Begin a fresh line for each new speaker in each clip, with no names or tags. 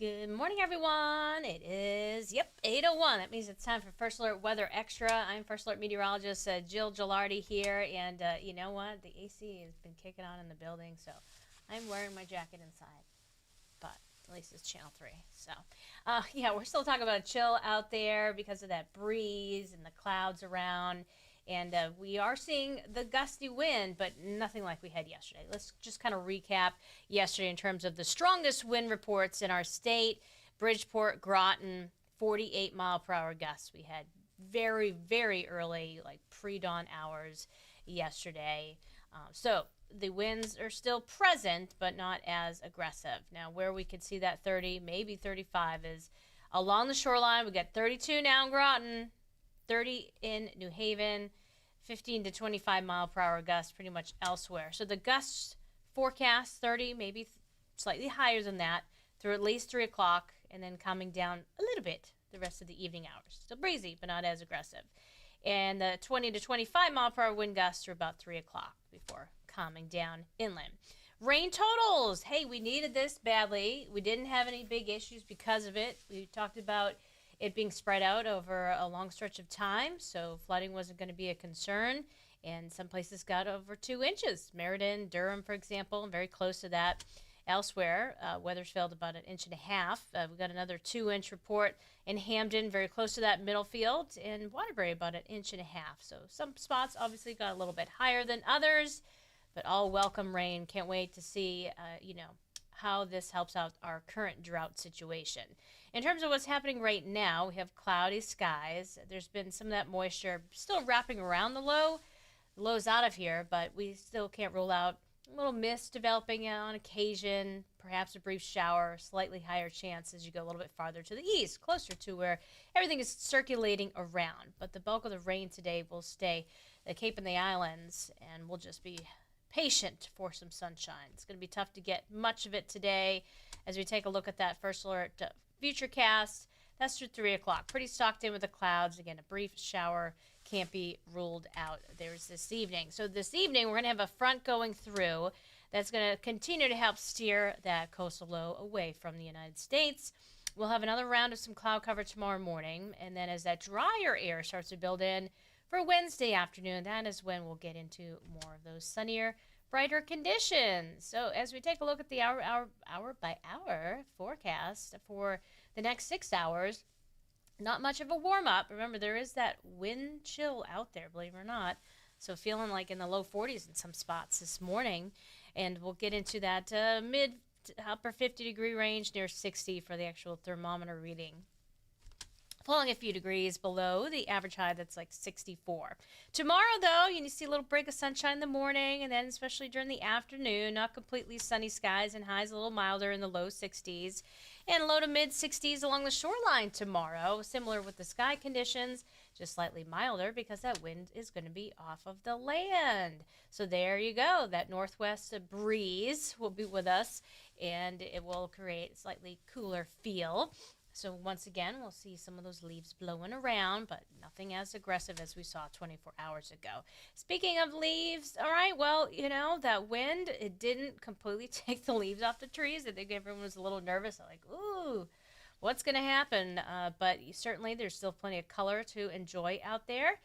Good morning, everyone. It is, 8:01. That means it's time for First Alert Weather Extra. I'm First Alert Meteorologist Jill Gilardi here, and you know what? The AC has been kicking on in the building, so I'm wearing my jacket inside, but at least it's Channel 3. So, yeah, we're still talking about a chill out there because of that breeze and the clouds around. And we are seeing the gusty wind, but nothing like we had yesterday. Let's just kind of recap yesterday in terms of the strongest wind reports in our state. Bridgeport, Groton, 48 mile per hour gusts. We had very, very early, like pre-dawn hours yesterday. So the winds are still present, but not as aggressive. Now, where we could see that 30, maybe 35 is along the shoreline. We got 32 now in Groton, 30 in New Haven, 15 to 25 mile per hour gusts pretty much elsewhere. So the gusts forecast 30, maybe slightly higher than that through at least 3 o'clock, and then coming down a little bit the rest of the evening hours. Still breezy, but not as aggressive. And the 20 to 25 mile per hour wind gusts are about 3 o'clock before calming down inland. Rain totals. Hey, we needed this badly. We didn't have any big issues because of it. We talked about it being spread out over a long stretch of time, so flooding wasn't going to be a concern, and some places got over 2 inches. Meriden, Durham, for example, very close to that. Elsewhere, Weathersfield about 1.5 inches. We got another 2-inch report in Hamden, very close to that Middlefield, and Waterbury about 1.5 inches. So some spots obviously got a little bit higher than others, but all welcome rain. Can't wait to see, how this helps out our current drought situation. In terms of what's happening right now, we have cloudy skies. There's been some of that moisture still wrapping around the low. The low's out of here, but we still can't rule out a little mist developing on occasion, perhaps a brief shower, slightly higher chance as you go a little bit farther to the east, closer to where everything is circulating around. But the bulk of the rain today will stay the Cape and the Islands, and we'll just be patient for some sunshine. It's going to be tough to get much of it today as we take a look at that First Alert Futurecast. That's through 3 o'clock. Pretty stocked in with the clouds. Again, a brief shower can't be ruled out. There's this evening. So this evening, we're going to have a front going through that's going to continue to help steer that coastal low away from the United States. We'll have another round of some cloud cover tomorrow morning, and then as that drier air starts to build in for Wednesday afternoon, that is when we'll get into more of those sunnier, brighter conditions. So as we take a look at the hour by hour forecast for the next 6 hours, not much of a warm up. Remember, there is that wind chill out there, believe it or not. So feeling like in the low 40s in some spots this morning. And we'll get into that mid to upper 50-degree range near 60 for the actual thermometer reading. Falling a few degrees below the average high, that's like 64. Tomorrow, though, you see a little break of sunshine in the morning, and then especially during the afternoon, not completely sunny skies, and highs a little milder in the low 60s, and low to mid 60s along the shoreline tomorrow. Similar with the sky conditions, just slightly milder because that wind is going to be off of the land. So there you go. That northwest breeze will be with us, and it will create a slightly cooler feel. So once again, we'll see some of those leaves blowing around, but nothing as aggressive as we saw 24 hours ago. Speaking of leaves, all right, well, that wind, it didn't completely take the leaves off the trees. I think everyone was a little nervous, like, ooh, what's going to happen? But certainly there's still plenty of color to enjoy out there.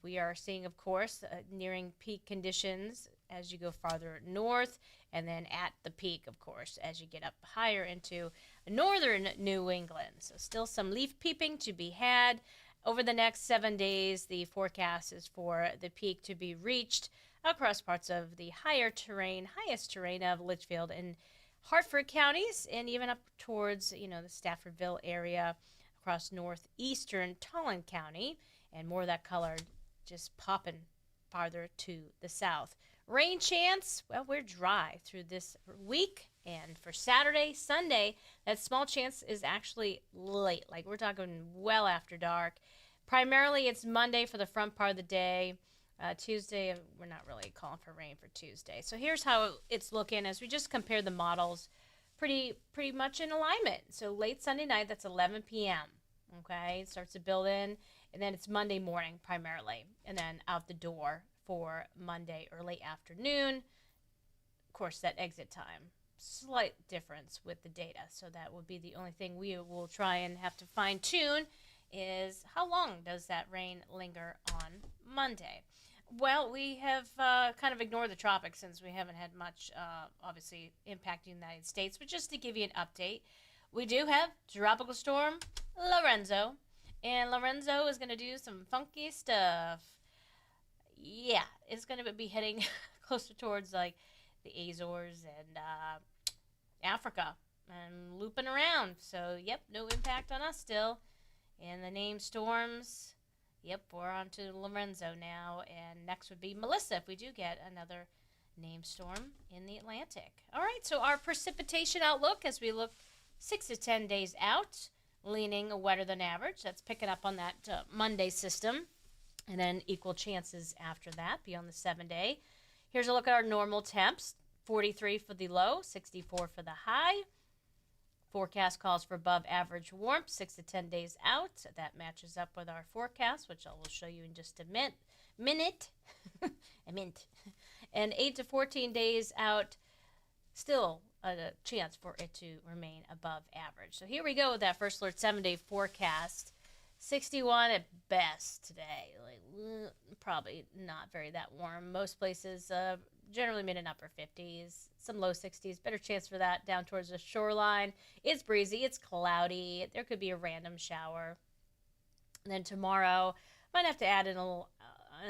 We are seeing, of course, nearing peak conditions as you go farther north, and then at the peak, of course, as you get up higher into northern New England. So still some leaf peeping to be had. Over the next 7 days, the forecast is for the peak to be reached across parts of the highest terrain of Litchfield and Hartford counties, and even up towards, the Staffordville area across northeastern Tolland County, and more of that color just popping farther to the south. Rain chance, well, we're dry through this week, and for Saturday, Sunday, that small chance is actually late. Like, we're talking well after dark. Primarily, it's Monday for the front part of the day. Tuesday, we're not really calling for rain for Tuesday. So here's how it's looking as we just compare the models pretty much in alignment. So late Sunday night, that's 11 p.m., okay? It starts to build in, and then it's Monday morning primarily, and then out the door for Monday early afternoon. Of course, that exit time slight difference with the data. So that would be the only thing we will try and have to fine tune is how long does that rain linger on Monday? Well, we have kind of ignored the tropics since we haven't had much, obviously, impacting the United States. But just to give you an update, we do have Tropical Storm Lorenzo. And Lorenzo is going to do some funky stuff. Yeah, it's going to be heading closer towards, like, the Azores and Africa and looping around. So, yep, no impact on us still. And the named storms... Yep, we're on to Lorenzo now, and next would be Melissa if we do get another named storm in the Atlantic. All right, so our precipitation outlook as we look 6 to 10 days out, leaning wetter than average. That's picking up on that Monday system, and then equal chances after that beyond the 7-day. Here's a look at our normal temps, 43 for the low, 64 for the high. Forecast calls for above average warmth 6 to 10 days out. That matches up with our forecast, which I will show you in just a minute. A mint. And 8 to 14 days out, still a chance for it to remain above average. So here we go with that First Alert 7-day forecast. 61 at best today. Like, probably not very that warm. Most places generally mid and upper 50s, some low 60s. Better chance for that down towards the shoreline. It's breezy. It's cloudy. There could be a random shower. And then tomorrow, might have to add in an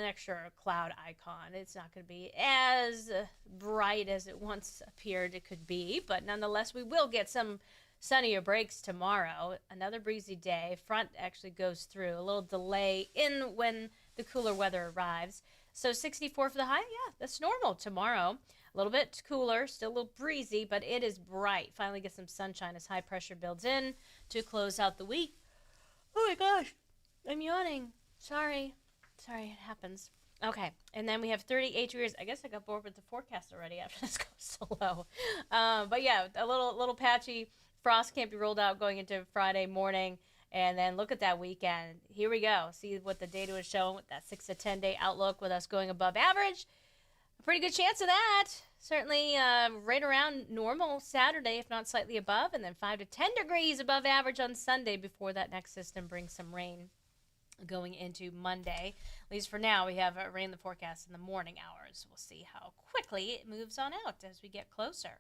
extra cloud icon. It's not going to be as bright as it once appeared it could be, but nonetheless, we will get some sunnier breaks tomorrow. Another breezy day. Front actually goes through. A little delay in when the cooler weather arrives. So 64 for the high, yeah, that's normal tomorrow. A little bit cooler, still a little breezy, but it is bright. Finally get some sunshine as high pressure builds in to close out the week. Oh my gosh, I'm yawning. Sorry, it happens. Okay, and then we have 38 degrees. I guess I got bored with the forecast already after this goes so low. But yeah, a little patchy. Frost can't be rolled out going into Friday morning. And then look at that weekend. Here we go. See what the data was showing with that 6 to 10 day outlook with us going above average. A pretty good chance of that. Certainly right around normal Saturday, if not slightly above. And then 5 to 10 degrees above average on Sunday before that next system brings some rain going into Monday. At least for now, we have rain in the forecast in the morning hours. We'll see how quickly it moves on out as we get closer.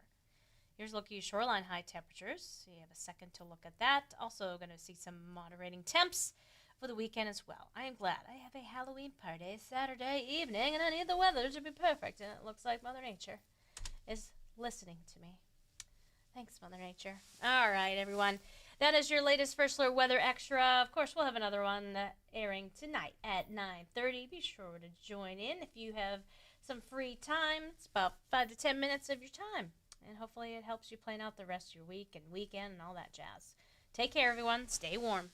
Here's a look at your shoreline high temperatures. So you have a second to look at that. Also going to see some moderating temps for the weekend as well. I am glad I have a Halloween party Saturday evening, and I need the weather to be perfect. And it looks like Mother Nature is listening to me. Thanks, Mother Nature. All right, everyone. That is your latest First Alert Weather Extra. Of course, we'll have another one airing tonight at 9:30. Be sure to join in if you have some free time. It's about 5 to 10 minutes of your time. And hopefully it helps you plan out the rest of your week and weekend and all that jazz. Take care, everyone. Stay warm.